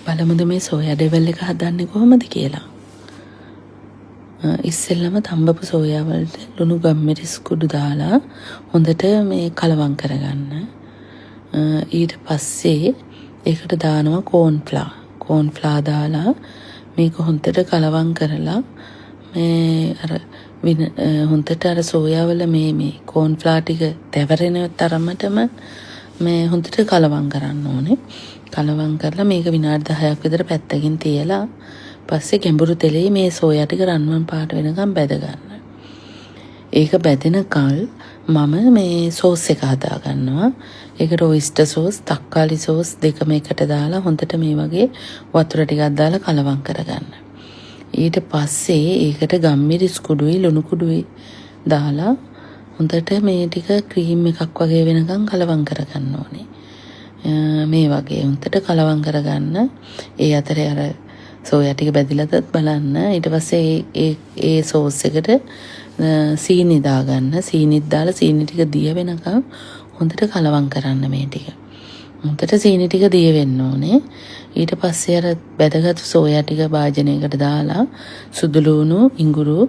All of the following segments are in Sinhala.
බලමුද මේ සෝයා ඩෙවල් එක හදන්නේ කොහොමද කියලා. ඉස්සෙල්ලම තඹපු සෝයා වලට ලුණු ගම්මිරිස් කුඩු දාලා හොඳට මේ කලවම් කරගන්න. ඊට පස්සේ ඒකට දානවා කෝන් ෆ්ලා දාලා මේක හොඳට කලවම් කරලා මේ අර හොඳට අර සෝයා වල මේ කෝන් ෆ්ලා ටික තැවරෙන තරමටම මේ හොඳට කලවම් කරන්න ඕනේ. කලවම් කරලා මේක විනාඩි 10ක් විතර පැත්තකින් තියලා පස්සේ ගැඹුරු තෙලේ මේ සෝයා ටික රන්වන් පාට වෙනකම් බැද ගන්න. ඒක බැදෙනකල් මම මේ සෝස් එක හදා ගන්නවා. ඒකට ඔයිස්ටර් සෝස්, තක්කාලි සෝස් දෙකම එකට දාලා හොඳට මේ වගේ වතුර ටිකක් දාලා කලවම් කරගන්න. ඊට පස්සේ ඒකට ගම්මිරිස් කුඩුයි ලුණු කුඩුයි දාලා හොඳට මේ ටික ක්‍රීම් එකක් වගේ වෙනකම් කලවම් කරගන්න ඕනේ. මේ වගේ හොඳට කලවම් කරගන්න. ඒ අතරේ අර සෝයා ටික බැදිලාද බලන්න. ඊට පස්සේ ඒ සෝස් එකට සීනි දාගන්න. සීනිත් දාලා සීනි ටික දිය වෙනකම් හොඳට කලවම් කරන්න මේ ටික. හොඳට සීනි ටික දිය වෙන්න ඕනේ. ඊට පස්සේ අර බැදගත් සෝයා ටික භාජනයකට දාලා සුදු ලුණු, ඉඟුරු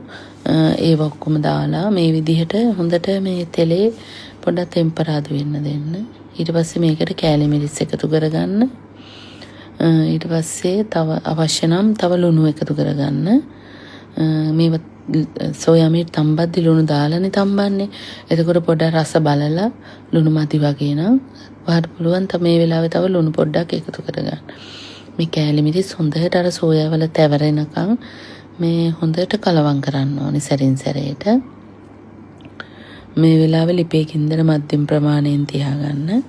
ඒව ඔක්කොම දාලා මේ විදිහට හොඳට මේ තෙලේ පොඩ්ඩක් ටෙම්පරාදු වෙන්න දෙන්න. ඊට පස්සේ මේකට කෑලි මිරිස් එකතු කරගන්න. ඊට පස්සේ තව අවශ්‍ය නම් තව ලුණු එකතු කරගන්න. මේව සෝයා මීට තම්බද්දි ලුණු දාලානේ තම්බන්නේ. එතකොට පොඩ්ඩක් රස බලලා ලුණු මදි වගේ නම් ඔයාලට පුළුවන් මේ වෙලාවේ තව ලුණු පොඩ්ඩක් එකතු කරගන්න. මේ කෑලි මිරිස් හොඳට අර සෝයා වල තැවරෙනකම් මේ හොඳට කලවම් කරන්න ඕනේ සැරින් සැරේට. මේ වෙලාවේ ලිපේ කින්දර මධ්‍යම ප්‍රමාණයෙන් තියාගන්න.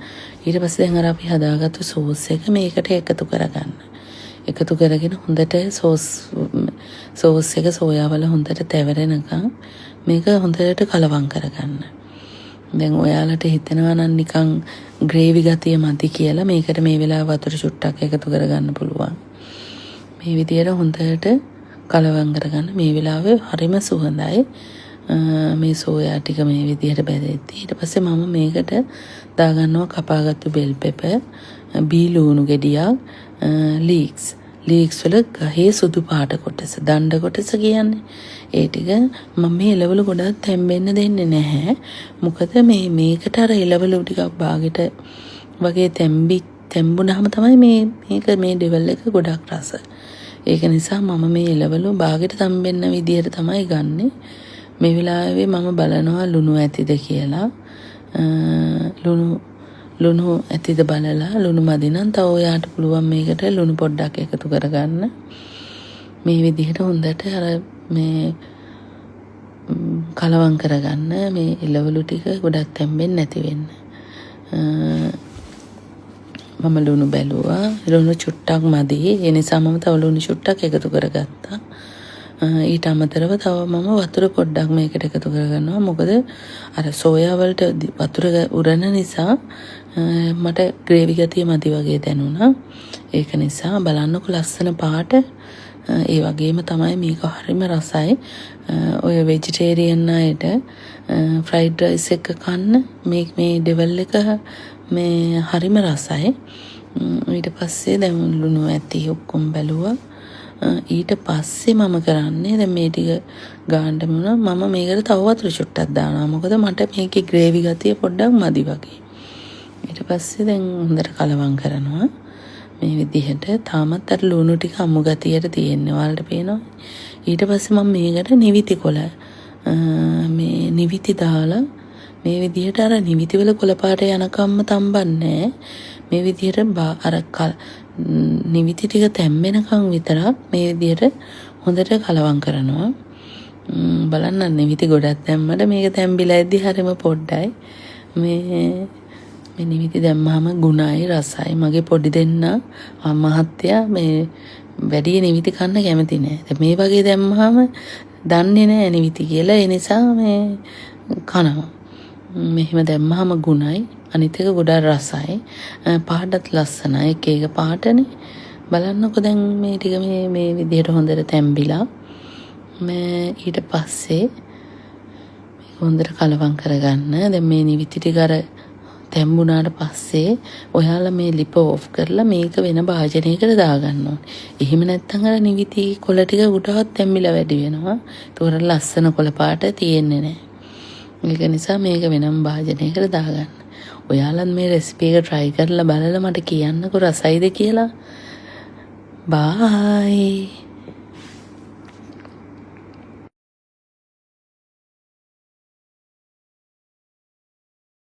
ඊට පස්සේ දැන් අර අපි හදාගත්තු සෝස් එක මේකට එකතු කරගන්න. එකතු කරගෙන හොඳට සෝස් එක සෝයා වල හොඳට තැවරෙනකම් මේක හොඳට කලවම් කරගන්න. දැන් ඔයාලට හිතෙනවා නම් නිකන් ග්‍රේවි ගතිය මදි කියලා මේකට මේ වෙලාව වතුර චුට්ටක් එකතු කරගන්න පුළුවන්. මේ විදියට හොඳට කලවම් කරගන්න. මේ වෙලාවේ හරිම සුවඳයි. මේ සෝයා ටික මේ විදිහට බැදෙද්දි ඊට පස්සේ මම මේකට දාගන්නවා කපාගත්තු බෙල් පෙපර්, බී ලුණු ගෙඩියක්, ලීක්ස් වල ගහේ සුදු පාට කොටස, දණ්ඩ කොටස කියන්නේ. ඒ ටික මම මේ එළවලු ගොඩක් තැම්බෙන්න දෙන්නේ නැහැ. මොකද මේකට අර එළවලු ටිකක් බාගෙට වගේ තැම්බුනහම තමයි මේක මේ ඩෙවල් එක ගොඩක් රස. ඒක නිසා මම මේ එළවලු බාගෙට තැම්බෙන්න විදිහට තමයි ගන්නෙ. මේ වෙලාවේ මම බලනවා ලුණු ඇතිද කියලා. ලුණු ඇතිද බලලා ලුණු මදි නම් තව ඔයාට පුළුවන් මේකට ලුණු පොඩ්ඩක් එකතු කරගන්න. මේ විදිහට හොඳට අර මේ කලවම් කරගන්න. මේ එළවලු ටික ගොඩක් තැම්බෙන්නේ නැති වෙන්න. මම ලුණු බැලුවා. ලුණු චුට්ටක් මදි. ඒ නිසා මම තව ලුණු චුට්ටක් එකතු කරගත්තා. ඊට අමතරව තව මම වතුර පොඩ්ඩක් මේකට එකතු කරගන්නවා. මොකද අර සෝයා වලට වතුර උරන නිසා මට ග්‍රේවි ගතිය මදි වගේ දැනුණා. ඒක නිසා බලන්නකො ලස්සන පාට. ඒ වගේම තමයි මේක හරිම රසයි. ඔය වෙජිටේරියන් අයට ෆ්‍රයිඩ් රයිස් එක කන්න මේ ඩෙවල් එක මේ හරිම රසයි. ඊට පස්සේ දැන් ලුණු ඇති ඔක්කොම බැලුවා. ඊට පස්සේ මම කරන්නේ දැන් මේ ටික ගාන්න මුණා මම මේකට තව වතුර චුට්ටක් දානවා. මොකද මට මේකේ ග්‍රේවි ගතිය පොඩ්ඩක් මදි වගේ. ඊට පස්සේ දැන් හොඳට කලවම් කරනවා. මේ විදිහට තාමත් අර ලුණු ටික අමු ගතියට තියෙන්නේ. ඔයාලට පේනවා. ඊට පස්සේ මම මේකට නිවිති කොළ මේ නිවිති දාලා මේ විදිහට අර නිවිති වල කොළ පාට යනකම්ම තම්බන්නේ. මේ විදිහට අර නිවිති ටික තැම්බෙනකම් විතරක් මේ විදිහට හොඳට කලවම් කරනවා. බලන්න නිවිති ගොඩක් දැම්මට මේක තැම්බිලා ඉද්දි හරිම පොඩ්ඩයි. මේ නිවිති දැම්මම ගුණයි රසයි. මගේ පොඩි දෙන්න මහත්තයා මේ වැඩි නිවිති කන්න කැමති නෑ. මේ වගේ දැම්මම දන්නේ නෑ නිවිති කියලා. ඒ නිසා මේ කනවා. මෙහෙම දැම්මම ගුණයි. අනිත් එක ගොඩක් රසයි. පාටත් ලස්සනයි. එක පාටනේ. බලන්නකො දැන් මේ ටික මේ විදිහට හොඳට තැම්බිලා මේ ඊට පස්සේ මේක හොඳට කලවම් කරගන්න. දැන් මේ නිවිති ටික අර තැම්බුණාට පස්සේ ඔයාලා මේ ලිප ඕෆ් කරලා මේක වෙන භාජනයකට දාගන්න ඕනේ. එහෙම නැත්නම් අර නිවිති කොළ ටික උඩවත් තැම්බිලා වැඩි වෙනවා. ඒතකොට ලස්සන කොළ පාට තියෙන්නේ නැහැ. ඒක නිසා මේක වෙනම භාජනයකට දාගන්න. ඔයාලත් මේ රෙසිපි එක try කරලා බලලා මට කියන්නකෝ රසයිද කියලා. බායි.